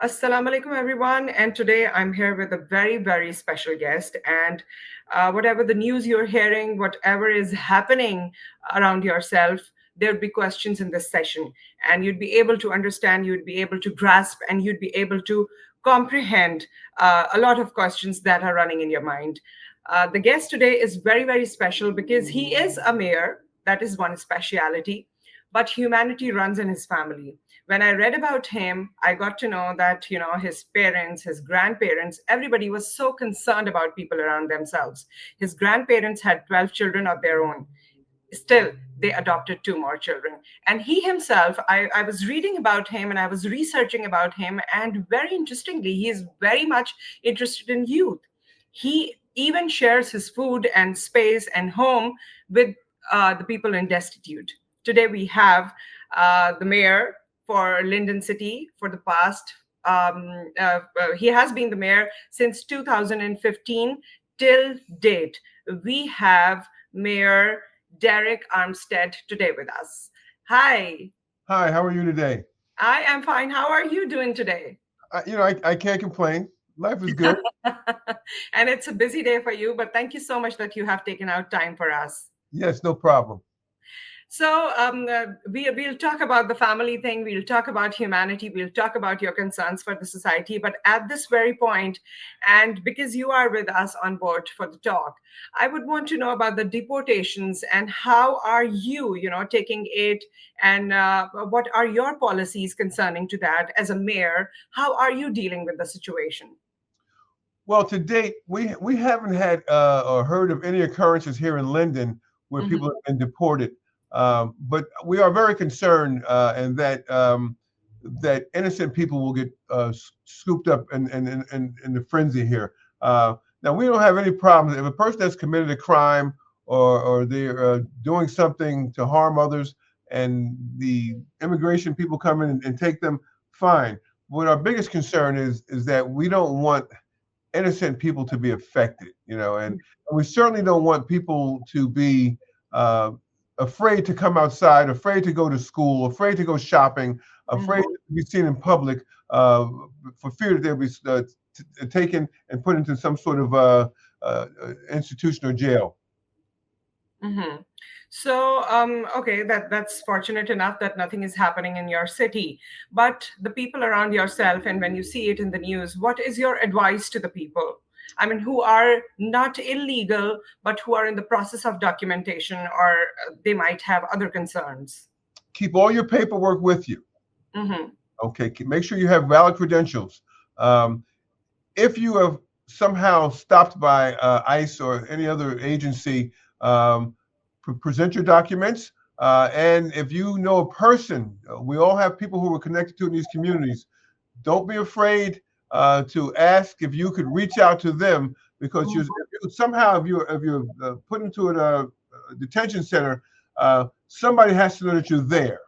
Assalamu alaikum, everyone. And today I'm here with a very, very special guest. And whatever the news you're hearing, whatever is happening around yourself, there'd be questions in this session. And you'd be able to understand, you'd be able to grasp, and you'd be able to comprehend a lot of questions that are running in your mind. The guest today is very, very special because he is a mayor. That is one speciality. But humanity runs in his family. When I read about him, I got to know that, his parents, his grandparents, everybody was so concerned about people around themselves. His grandparents had 12 children of their own. Still, they adopted two more children. And he himself, I was reading about him and I was researching about him. And very interestingly, he is very much interested in youth. He even shares his food and space and home with the people in destitute. Today, we have the mayor for Linden City for the past. He has been the mayor since 2015 till date. We have Mayor Derek Armstead today with us. Hi. Hi, how are you today? I am fine. How are you doing today? I can't complain. Life is good. And it's a busy day for you, but thank you so much that you have taken out time for us. Yes, no problem. So we'll talk about the family thing. We'll talk about humanity. We'll talk about your concerns for the society. But at this very point, and because you are with us on board for the talk, I would want to know about the deportations and how are you, taking it, and what are your policies concerning to that as a mayor? How are you dealing with the situation? Well, to date, we haven't had or heard of any occurrences here in Linden where Mhm. people have been deported. But we are very concerned, and that innocent people will get scooped up in the frenzy here. Now, we don't have any problems if a person has committed a crime or they're doing something to harm others, and the immigration people come in and take them. Fine. What our biggest concern is that we don't want innocent people to be affected, and we certainly don't want people to be uh, afraid to come outside, afraid to go to school, afraid to go shopping, afraid Mhm. to be seen in public for fear that they'll be taken and put into some sort of institution or jail. Mhm. So, okay, that's fortunate enough that nothing is happening in your city. But the people around yourself, and when you see it in the news, what is your advice to the people? I mean, who are not illegal, but who are in the process of documentation, or they might have other concerns. Keep all your paperwork with you. Hmm. Okay, make sure you have valid credentials. Um, if you have somehow stopped by ICE or any other agency, present your documents. And if you know a person, we all have people who are connected to in these communities. Don't be afraid to ask if you could reach out to them, because somehow if you're put into a detention center, somebody has to know that you're there.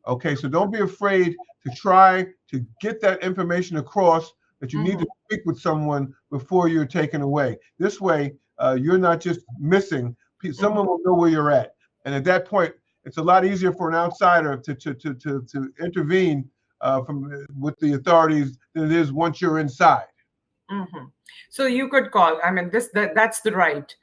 Okay, so don't be afraid to try to get that information across that you need to Hmm. speak with someone before you're taken away. This way, you're not just missing. Someone will know where you're at, and at that point, it's a lot easier for an outsider to intervene from with the authorities than it is once you're inside. Hmm. So you could call. I mean, that's the right.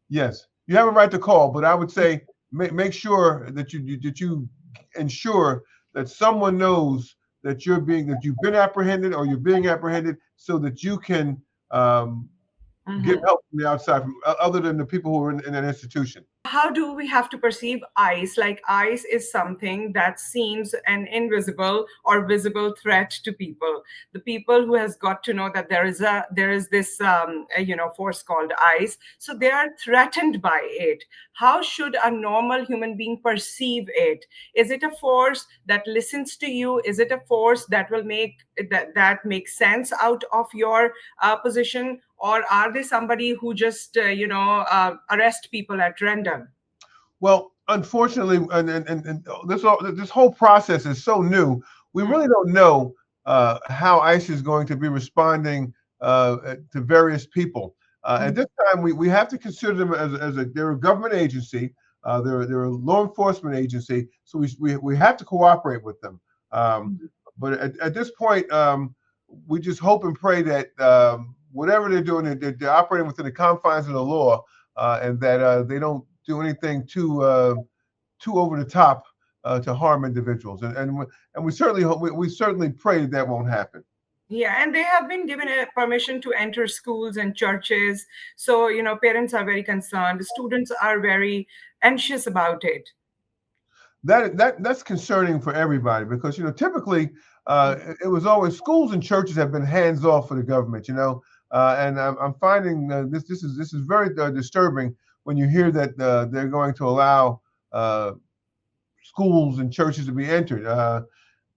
Yes, you have a right to call, but I would say make sure that you ensure that someone knows that you've been apprehended or you're being apprehended, so that you can um, get Mhm. help from the outside, from other than the people who are in an institution. How do we have to perceive ice? Like ice is something that seems an invisible or visible threat to people. The people who has got to know that there is this force called ice, so they are threatened by it. How should a normal human being perceive it? Is it a force that listens to you? Is it a force that will make that makes sense out of your position, or are they somebody who just arrest people at random? Well, unfortunately, and this whole process is so new. We really don't know how ICE is going to be responding to various people. At Mhm. this time, we have to consider them as they're a government agency. They're a law enforcement agency, so we have to cooperate with them. Um, but at this point, we just hope and pray that whatever they're doing, they're operating within the confines of the law, and that they don't do anything too over the top to harm individuals. And we certainly hope, we certainly pray that won't happen. Yeah, and they have been given a permission to enter schools and churches. So, parents are very concerned. Students are very anxious about it. That's concerning for everybody because typically it was always schools and churches have been hands off for the government. And I'm finding this is very disturbing when you hear that they're going to allow schools and churches to be entered.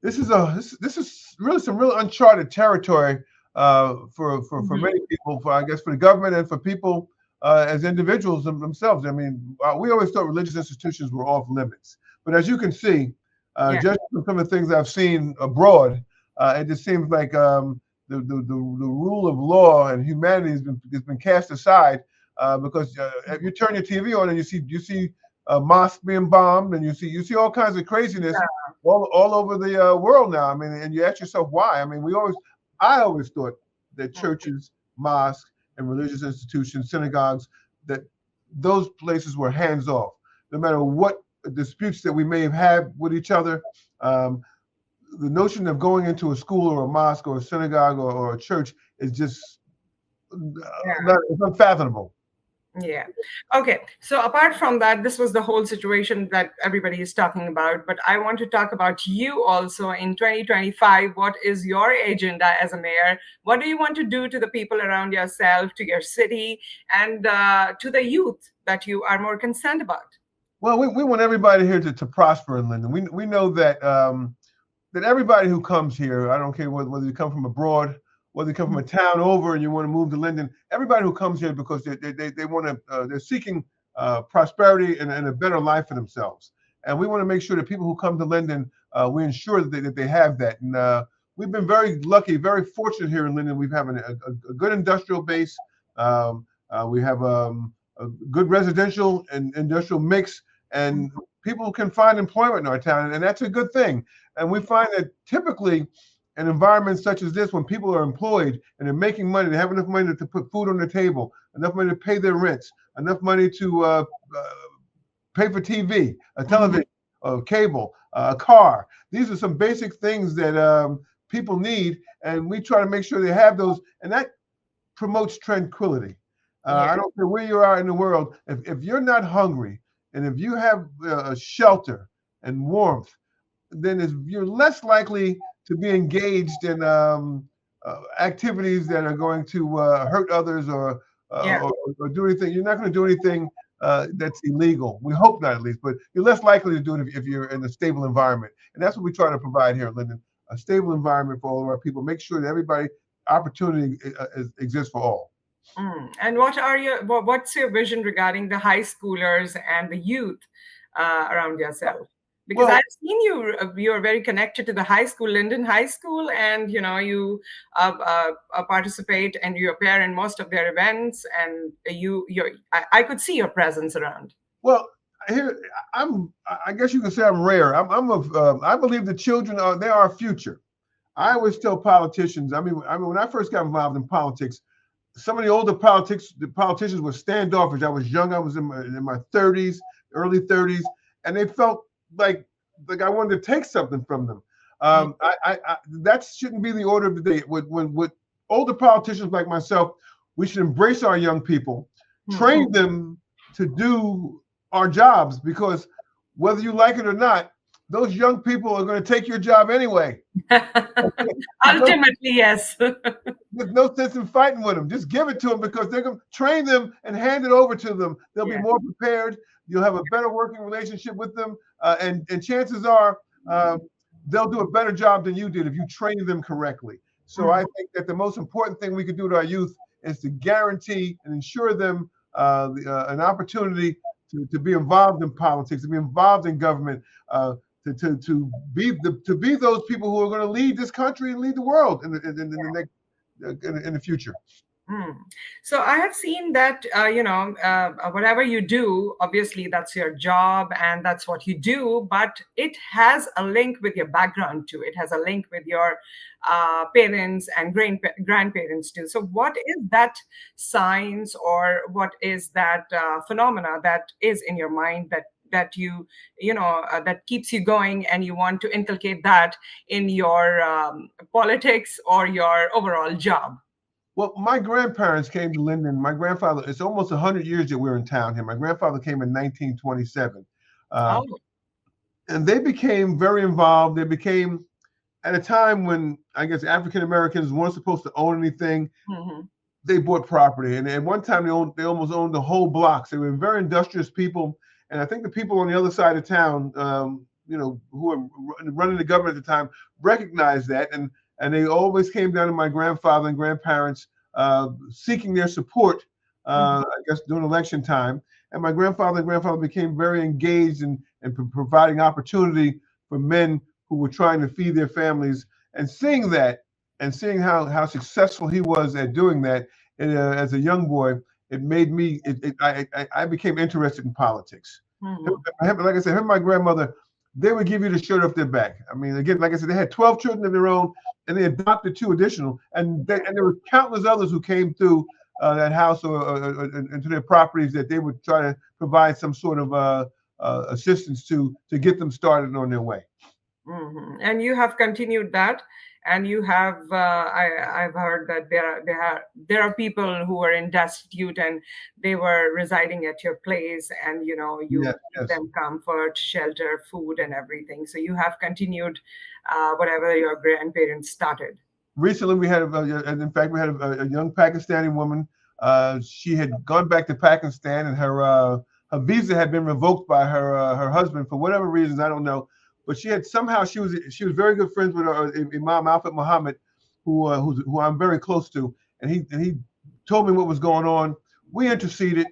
This is really some real uncharted territory for many people, I guess for the government and for people as individuals themselves. I mean, we always thought religious institutions were off limits, but as you can see, Yeah. just from some of the things I've seen abroad, it just seems like the rule of law and humanity has been cast aside because if you turn your TV on and you see mosques being bombed and you see all kinds of craziness all over the world now. I mean, and you ask yourself why. I mean, I always thought that churches, mosques, and religious institutions, synagogues, that those places were hands off, no matter what disputes that we may have had with each other. The notion of going into a school or a mosque or a synagogue or a church is just it's unfathomable. Yeah. Okay. So apart from that, this was the whole situation that everybody is talking about. But I want to talk about you also in 2025. What is your agenda as a mayor? What do you want to do to the people around yourself, to your city, and to the youth that you are more concerned about? Well, we want everybody here to prosper in Linden. We know that that everybody who comes here, I don't care whether you come from abroad, whether you come from a town over and you want to move to Linden, everybody who comes here because they want to, they're seeking prosperity and a better life for themselves. And we want to make sure that people who come to Linden, we ensure that they have that. And we've been very lucky, very fortunate here in Linden. We've having a good industrial base. We have a good residential and industrial mix, and people can find employment in our town, and that's a good thing. And we find that typically in environments such as this, when people are employed and they're making money, they have enough money to put food on the table, enough money to pay their rents, enough money to pay for TV, a television, cable, a car. These are some basic things that people need, and we try to make sure they have those, and that promotes tranquility. I don't care where you are in the world. If you're not hungry and if you have shelter and warmth, then you're less likely to be engaged in activities that are going to hurt others or do anything. You're not going to do anything that's illegal. We hope not, at least, but you're less likely to do it if you're in a stable environment. And that's what we try to provide here in Linden, a stable environment for all of our people. Make sure that everybody opportunity exists for all. And what's your vision regarding the high schoolers and the youth around yourself? Because I've seen you're very connected to the high school, Linden High School, and you participate and you appear in most of their events, and I could see your presence around. Well, here I guess you can say I'm rare. I believe the children are our future. I always tell politicians. I mean, when I first got involved in politics, some of the older politicians were standoffish. I was young. I was in my 30s, early 30s, and they felt like I wanted to take something from them. That shouldn't be the order of the day. With older politicians like myself, we should embrace our young people, train them to do our jobs, because whether you like it or not, those young people are going to take your job anyway. Ultimately, yes. There's no sense in fighting with them. Just give it to them, because they're going to train them and hand it over to them. They'll be more prepared. You'll have a better working relationship with them. And chances are they'll do a better job than you did if you train them correctly. So I think that the most important thing we could do to our youth is to guarantee and ensure them an opportunity to be involved in politics, to be involved in government, to be those people who are going to lead this country and lead the world in the future. Hmm. So I have seen that, whatever you do, obviously that's your job and that's what you do, but it has a link with your background too. It has a link with your parents and grandparents too. So what is that science, or what is that phenomena that is in your mind that that keeps you going, and you want to inculcate that in your politics or your overall job? Well, my grandparents came to Linden. My grandfather, it's almost 100 years that we're in town here. My grandfather came in 1927. Uh, Oh. and they became very involved. They became, at a time when I guess African Americans weren't supposed to own anything, Mhm. they bought property. And at one time, they almost owned the whole blocks. They were very industrious people. And I think the people on the other side of town, who were running the government at the time, recognized that. And they always came down to my grandfather and grandparents seeking their support, Mhm. I guess, during election time. And my grandfather and grandfather became very engaged in providing opportunity for men who were trying to feed their families. And seeing that, and seeing how successful he was at doing that, as a young boy, it made me. I became interested in politics. Mhm. Like I said, him and my grandmother, they would give you the shirt off their back. I mean, again, like I said, they had 12 children of their own, and they adopted two additional, and there were countless others who came through that house or into their properties that they would try to provide some sort of assistance to get them started on their way. And you have continued that, and you have. I've heard that there are people who are in destitute, and they were residing at your place, and you Yes, give yes. them comfort, shelter, food, and everything. So you have continued whatever your grandparents started. Recently we had in fact we had a young Pakistani woman. She had gone back to Pakistan, and her visa had been revoked by her husband for whatever reasons, I don't know. But she had somehow, she was very good friends with Imam Alfred Muhammad, who I'm very close to, and he told me what was going on. We interceded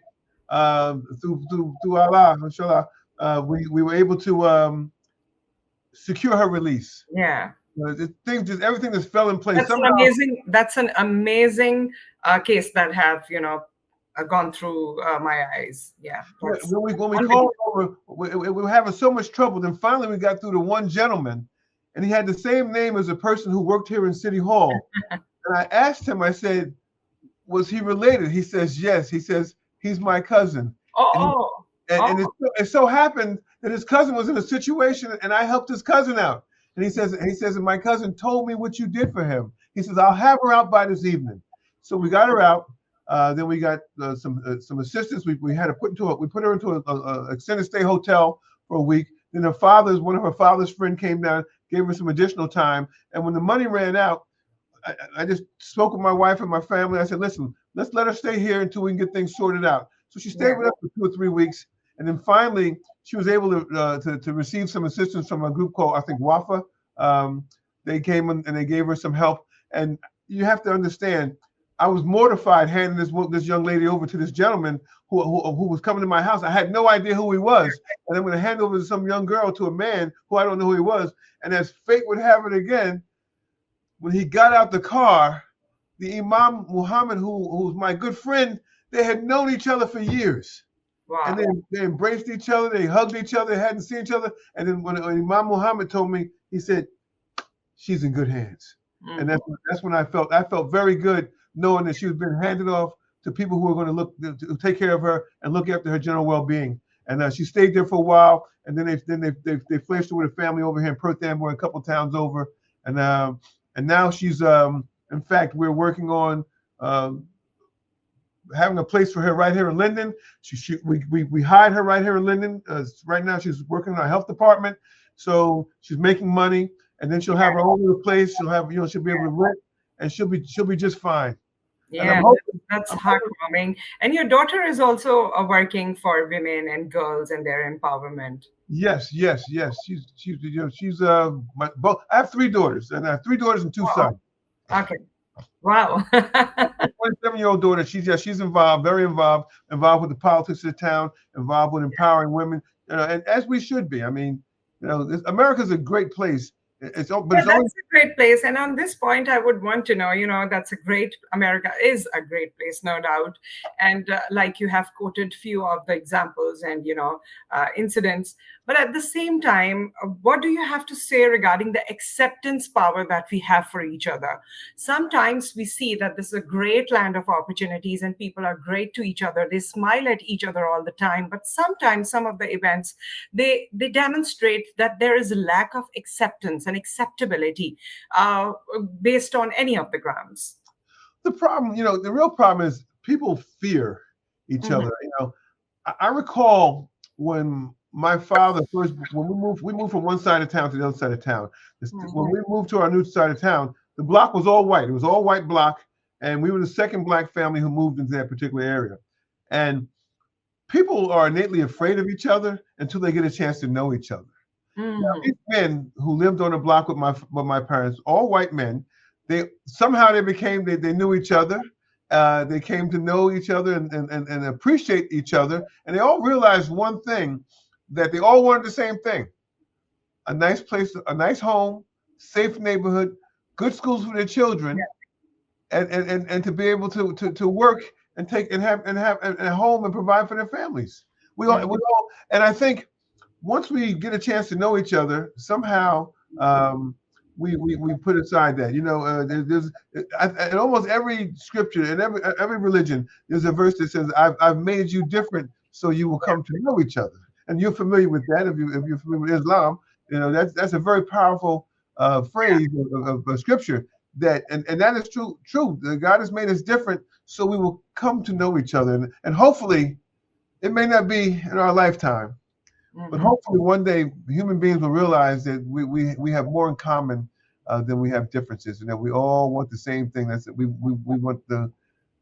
through Allah, inshallah. We were able to secure her release. Yeah. Everything just fell in place That's an somehow. amazing. That's an amazing case that have gone through my eyes. Yeah, Yeah, that's when we called unbelievable. over, we were having so much trouble. Then finally, we got through to one gentleman, and he had the same name as a person who worked here in City Hall. And I asked him, I said, "Was he related?" He says, "Yes." He says, "He's my cousin," and he, Oh, oh, and it so happened that his cousin was in a situation, and I helped his cousin out. And and my cousin told me what you did for him. He says, "I'll have her out by this evening." So we got her out. Then we got some assistance. We had to we put her into a extended stay hotel for a week. Then one of her father's friend came down, gave her some additional time. And when the money ran out, I just spoke with my wife and my family. I said, listen, let's let her stay here until we can get things sorted out. So she stayed yeah, with us for 2 or 3 weeks. And then finally, she was able to receive some assistance from a group called, I think, WAFA. Um, they came in and they gave her some help. And you have to understand, I was mortified handing this young lady over to this gentleman who was coming to my house. I had no idea who he was. And I'm going to hand over some young girl to a man who I don't know who he was. And as fate would have it again, when he got out the car, the Imam Muhammad, who's my good friend, they had known each other for years. And wow. they embraced each other, they hugged each other, hadn't seen each other. And then when Imam Muhammad told me, he said, she's in good hands. And Mhm. that's when I felt very good knowing that she was being handed off to people who were going to take care of her and look after her general well-being. And she stayed there for a while, and then they flashed her with a family over here in Perth Amboy, a couple of towns over, and now she's in fact we're working on um, having a place for her right here in Linden. We hired her right here in Linden. Right now she's working in our health department, so she's making money, and then she'll have her own little place. She'll be able to rent, and she'll be just fine. And Yeah, that's I'm hoping heartwarming. And your daughter is also working for women and girls and their empowerment. yes, yes, yes. She's my both. I have three daughters, and I have three daughters and two Wow. sons. Okay. Wow. 27-year-old daughter. She's involved, very involved with the politics of the town, involved with empowering women, and as we should be. I mean, America's a great place. But Yeah, it's only that's a great place. And on this point, I would want to know, that's a great, America is a great place, no doubt. And like you have quoted few of the examples and, incidents. But at the same time, what do you have to say regarding the acceptance power that we have for each other? Sometimes we see that this is a great land of opportunities and people are great to each other. They smile at each other all the time. But sometimes some of the events, they demonstrate that there is a lack of acceptance and acceptability uh, based on any of the grounds. the problem. The real problem is people fear each Mhm. other. I recall when my father first, when we moved from one side of town to the other side of town. When Mhm. we moved to our new side of town, the block was all white. It was all white block, and we were the second black family who moved into that particular area. And people are innately afraid of each other until they get a chance to know each other. These Mhm. men who lived on the block with my parents, all white men, they knew each other. They came to know each other and appreciate each other, and they all realized one thing, that they all wanted the same thing: a nice place, a nice home, safe neighborhood, good schools for their children, and to be able to work and take and have a home and provide for their families. We Mhm. all, and I think once we get a chance to know each other, somehow um, we put aside that. There's in almost every scripture and every religion, there's a verse that says, "I've made you different, so you will come to know each other." And you're familiar with that. If you're familiar with Islam, that's a very powerful phrase of scripture. And that is true. True. God has made us different, so we will come to know each other, and hopefully, it may not be in our lifetime, but Mhm. hopefully one day human beings will realize that we have more in common than we have differences, and that we all want the same thing. That's that we want to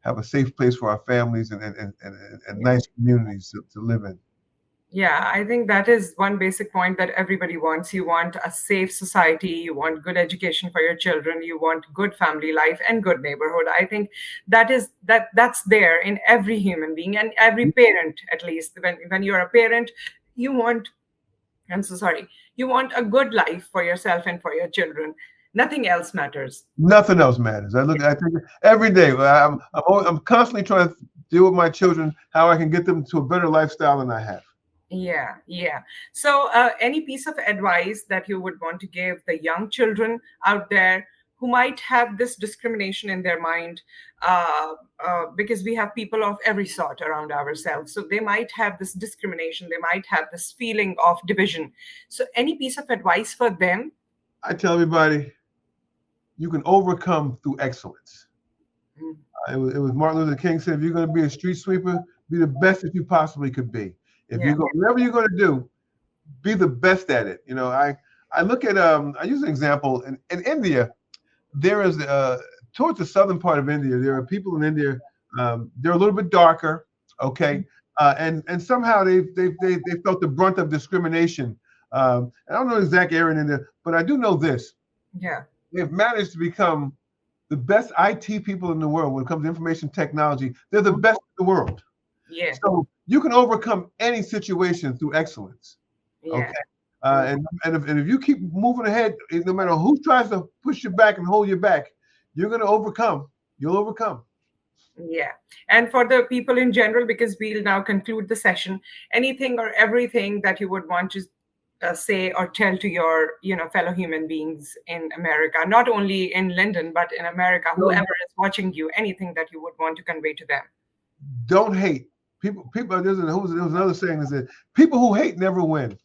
have a safe place for our families and Yeah. nice communities to live in. Yeah, I think that is one basic point that everybody wants. You want a safe society, you want good education for your children, you want good family life and good neighborhood. I think that's there in every human being and every parent, at least. When you're a parent, you want, I'm so sorry, you want a good life for yourself and for your children. Nothing else matters. Nothing else matters. I think every day. I'm constantly trying to deal with my children, how I can get them to a better lifestyle than I have. Yeah, yeah. So, any piece of advice that you would want to give the young children out there who might have this discrimination in their mind, because we have people of every sort around ourselves. So, they might have this discrimination, they might have this feeling of division. So, any piece of advice for them? I tell everybody, you can overcome through excellence. Mm. It was Martin Luther King said, if you're going to be a street sweeper, be the best that you possibly could be. If Yeah. you go, whatever you're going to do, be the best at it. I look at I use an example in India. There is towards the southern part of India, there are people in India. They're a little bit darker, okay, and somehow they felt the brunt of discrimination. I don't know the exact area in India, but I do know this: Yeah. they've managed to become the best IT people in the world when it comes to information technology. They're the best in the world. Yeah. So you can overcome any situation through excellence. Yeah. Okay. And if you keep moving ahead, no matter who tries to push you back and hold you back, you're going to overcome. You'll overcome. Yeah. And for the people in general, because we'll now conclude the session, anything or everything that you would want to say or tell to your, fellow human beings in America, not only in Linden, but in America, whoever Don't, is watching you, anything that you would want to convey to them. don't hate. People. There was another saying that said, "People who hate never win.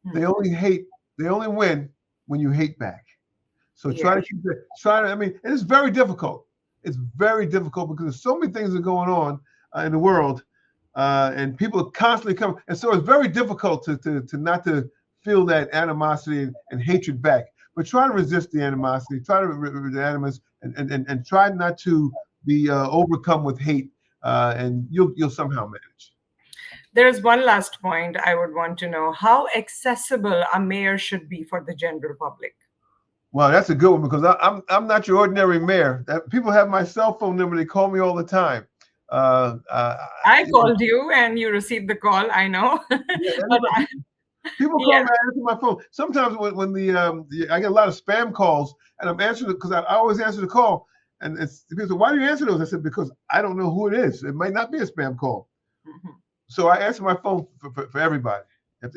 Hmm. They only hate. They only win when you hate back." So Yeah. try to keep it. Try to. I mean, and it's very difficult. It's very difficult because there's so many things that are going on in the world, and people are constantly coming, and so it's very difficult to not to feel that animosity and hatred back. But try to resist the animosity. Try to the animus, and try not to be overcome with hate, and you'll somehow manage. There's one last point I would want to know how accessible a mayor should be for the general public. Well, that's a good one because I'm not your ordinary mayor. People have my cell phone number. They call me all the time. Uh, uh, I you know, called you and you received the call, I know. yeah, But everybody, People call Yeah. me, I answer my phone. Sometimes when I get a lot of spam calls, and I'm answering it because I always answer the call. And it's people say, "Why do you answer those?" I said, "Because I don't know who it is. It might not be a spam call." Mhm. So I answer my phone for everybody.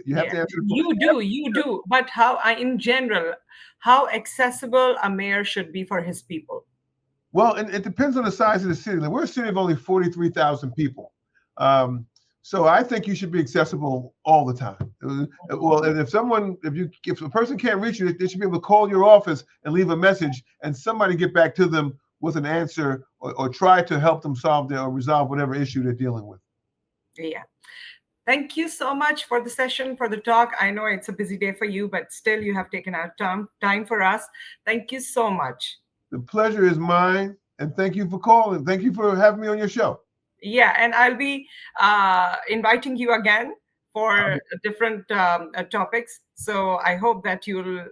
You have Yeah, to answer the phone. you do. But in general, how accessible a mayor should be for his people? Well, and it depends on the size of the city. Like, we're a city of only 43,000 people. Um, so I think you should be accessible all the time. Well, and if a person can't reach you, they should be able to call your office and leave a message, and somebody get back to them with an answer, or try to help them solve or resolve whatever issue they're dealing with. Yeah. Thank you so much for the session, for the talk. I know it's a busy day for you, but still you have taken out time for us. Thank you so much. The pleasure is mine, and thank you for calling. Thank you for having me on your show. Yeah, and I'll be inviting you again for different topics. So I hope that you'll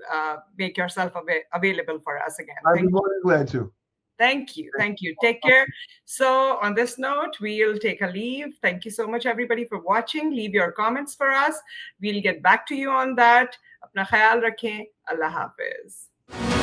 make yourself available for us again. I'd be Thank you. more than glad to. Thank you. Thank you. Take care. So, on this note, we'll take a leave. Thank you so much, everybody, for watching. Leave your comments for us. We'll get back to you on that. Apna khayal rakhein. Allah Hafiz.